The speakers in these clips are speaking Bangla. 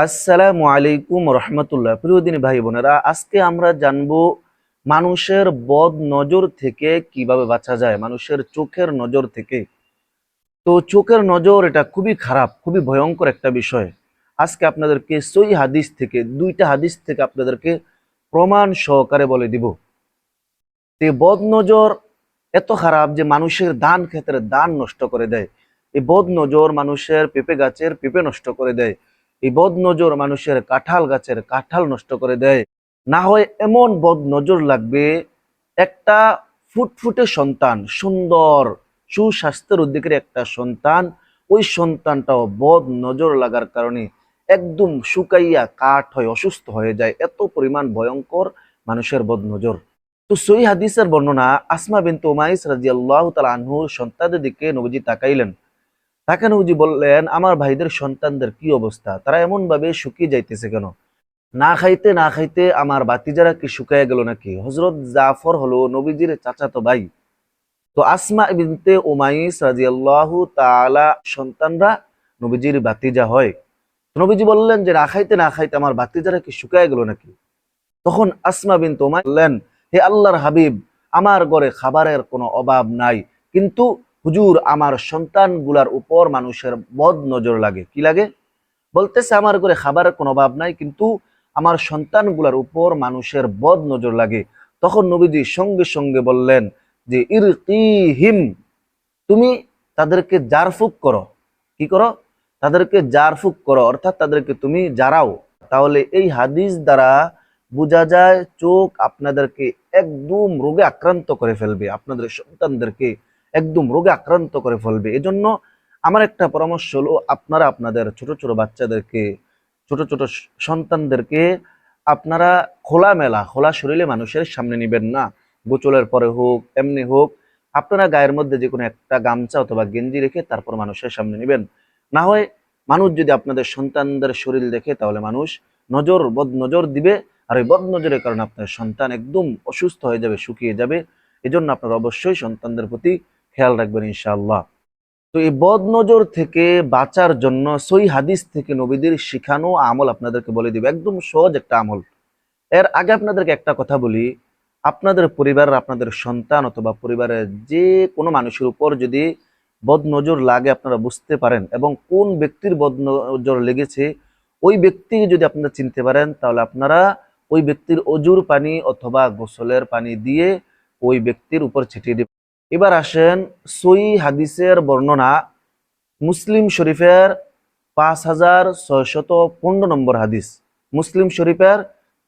আসসালামু আলাইকুম রহমতুল্লাহ। প্রিয়দিনী ভাই বোনেরা, আজকে আমরা জানবো মানুষের বদ নজর থেকে কিভাবে বাঁচা যায়, মানুষের চোখের নজর থেকে। তো চোখের নজর এটা খুবই খারাপ, খুবই ভয়ঙ্কর একটা বিষয়। আজকে আপনাদেরকে সহিহ হাদিস থেকে, দুইটা হাদিস থেকে আপনাদেরকে প্রমাণ সহকারে বলে দিব। তো এই বদ নজর এত খারাপ যে মানুষের ধান ক্ষেতের ধান নষ্ট করে দেয়। এই বদ নজর মানুষের পেঁপে গাছের পেঁপে নষ্ট করে দেয়। এই বদ নজর মানুষের কাঁঠাল গাছের কাঁঠাল নষ্ট করে দেয়। না হয় এমন বদ নজর লাগবে, একটা ফুটফুটে সন্তান, সুন্দর সুস্বাস্থ্যের উদ্যোগের একটা সন্তান, ওই সন্তানটাও বদ নজর লাগার কারণে একদম শুকাইয়া কাঠ হয়ে অসুস্থ হয়ে যায়। এত পরিমাণ ভয়ঙ্কর মানুষের বদ নজর। তো সহিহ হাদিসের বর্ণনা, আসমা বিনতে উমাইস রাদিয়াল্লাহু তাআলা আনহুর সন্তানদের দিকে নবীজি তাকাইলেন। তাকে নবীজি বললেন, আমার ভাইদের সন্তানদের কি অবস্থা, তারা এমন ভাবে শুকিয়ে যাইতেছে কেন? না খাইতে না খাইতে আমার বাতিজারা কি শুকায় গেল নাকি? হযরত জাফর হলো নবীজির চাচাতো ভাই। তো আসমা বিনতে উমাইস রাদিয়াল্লাহু তাআলা সন্তানরা নবীজির বাতিজা হয়। তো নবীজি বললেন যে না খাইতে না খাইতে আমার বাতিজারা কি শুকায় গেল নাকি? তখন আসমা বিনতে উমাইস বললেন, হে আল্লাহর হাবিব, আমার ঘরে খাবারের কোনো অভাব নাই, কিন্তু হুজুর আমার সন্তানগুলার উপর মানুষের বদ নজর লাগে। কি লাগে? বলতেছে আমার ঘরে খাবারের কোনো অভাব নাই, কিন্তু আমার সন্তানগুলার উপর মানুষের বদ নজর লাগে। তখন নবীজি সঙ্গে সঙ্গে বললেন যে ইরকিহিম, তুমি তাদেরকে জারফুক করো। কি করো? তাদেরকে জারফুক করো, অর্থাৎ তাদেরকে তুমি জারাও। তাহলে এই হাদিস দ্বারা বোঝা যায় চোখ আপনাদেরকে একদম রোগে আক্রান্ত করে ফেলবে, আপনাদের সন্তানদেরকে একদম রোগে আক্রান্ত করে ফেলবে। এজন্য আমার একটা পরামর্শ হলো, আপনারা আপনাদের ছোট ছোট বাচ্চাদেরকে, ছোট ছোট সন্তানদেরকে আপনারা খোলামেলা খোলা শরীরে মানুষের সামনে নিবেন না। গোসলের পরে হোক, এমনি হোক, আপনারা গায়ের মধ্যে যে কোনো একটা গামছা অথবা গেঞ্জি রেখে তারপর মানুষের সামনে নিবেন। না হয় মানুষ যদি আপনাদের সন্তানদের শরীর দেখে, তাহলে মানুষ বদ নজর দিবে। আর ওই বদ নজরের কারণে আপনার সন্তান একদম অসুস্থ হয়ে যাবে, শুকিয়ে যাবে। এজন্য আপনারা অবশ্যই সন্তানদের প্রতি খেয়াল রাখবেন ইনশাআল্লাহ। তো এই বদ নজর থেকে বাঁচার জন্য সহিহ হাদিস থেকে নবীদের শিখানো আমল আপনাদেরকে বলে দিব, একদম সহজ একটা আমল। এর আগে আপনাদেরকে একটা কথা বলি, আপনাদের পরিবারের, আপনাদের সন্তান অথবা পরিবারের যে কোনো মানুষের উপর যদি বদনজর লাগে, আপনারা বুঝতে পারেন এবং কোন ব্যক্তির বদনজর লেগেছে ওই ব্যক্তিকে যদি আপনারা চিনতে পারেন, তাহলে আপনারা ওই ব্যক্তির অজুর পানি অথবা গোসলের পানি দিয়ে ওই ব্যক্তির উপর ছিটিয়ে দিবেন। এবার আসেন সহিহ হাদিসের বর্ণনা, মুসলিম শরীফের 5615 নম্বর হাদিস। মুসলিম শরীফের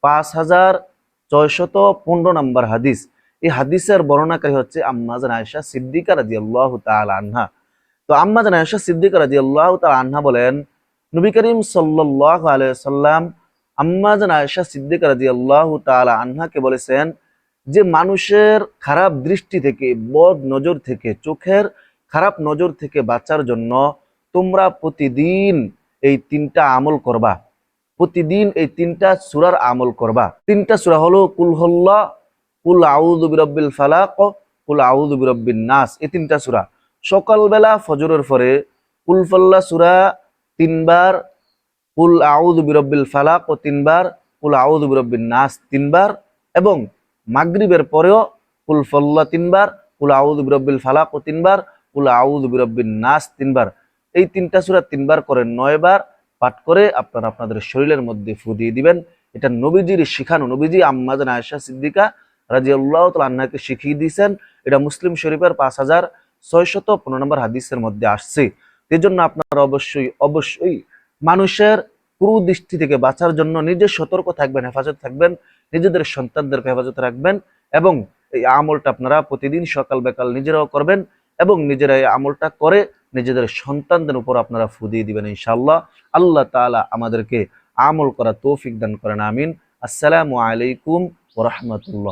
5615 নম্বর হাদিস। এই হাদিসের বর্ণনাকারী হচ্ছে আম্মা জান আয়েশা সিদ্দিকা রাদিয়াল্লাহু তাআলা আনহা। তো আম্মা জান আয়েশা সিদ্দিকা রাদিয়াল্লাহু তাআলা আনহা বলেন, নবী করিম সাল্লাল্লাহু আলাইহি সাল্লাম আম্মা জান আয়েশা সিদ্দিকা রাদিয়াল্লাহু তাআলা আনহাকে বলেছেন যে মানুষের খারাপ দৃষ্টি থেকে, বদ নজর থেকে, চোখের খারাপ নজর থেকে বাঁচার জন্য তোমরা প্রতিদিন এই তিনটা আমল করবা। প্রতিদিন এই তিনটা সূরার আমল করবা। তিনটা সূরা হলো কুল হুল্লাহ, কুল আউযু বিরাব্বিল ফালাক, কুল আউযু বিরাব্বিন নাস। এই তিনটা সূরা সকালবেলা ফজরের পরে কুল ফাল্লাহ সূরা তিনবার, কুল আউযু বিরাব্বিল ফালাক ও তিনবার, কুল আউযু বিরাব্বিন নাস তিনবার, এবং মাগরিবের পরেও কুল ফাল্লাহ তিনবার, কুল আউযু বিরাব্বিল ফালাক ও তিনবার, কুল আউযু বিরাব্বিন নাস তিনবার। এই তিনটা সূরা তিনবার করে 9 বার পাঠ করে আপনারা আপনাদের শরীরের মধ্যে ফু দিয়ে দিবেন। এটা নবীজির শিখানো, নবীজি আম্মা জান আয়েশা সিদ্দিকা রাদিয়াল্লাহু তাআলা আনহাকে শিখিয়ে দিয়েছেন। এটা মুসলিম শরীফের 5615 নম্বর হাদিসের মধ্যে আসছে। এজন্য আপনারা অবশ্যই অবশ্যই মানুষের কুদৃষ্টি থেকে বাঁচার জন্য নিজে সতর্ক থাকবেন, হেফাজত থাকবেন, নিজেদের সন্তানদেরকে হেফাজত রাখবেন, এবং এই আমলটা আপনারা প্রতিদিন সকাল বিকাল নিজেরাও করবেন, এবং নিজেরা এই আমলটা করে নিজেদের সন্তানদের উপর আপনারা ফু দিয়ে দিবেন ইনশাআল্লাহ। আল্লাহ তাআলা আমাদেরকে আমল করা তৌফিক দান করেন, আমিন। আসসালামু আলাইকুম ওয়া রাহমাতুল্লাহ।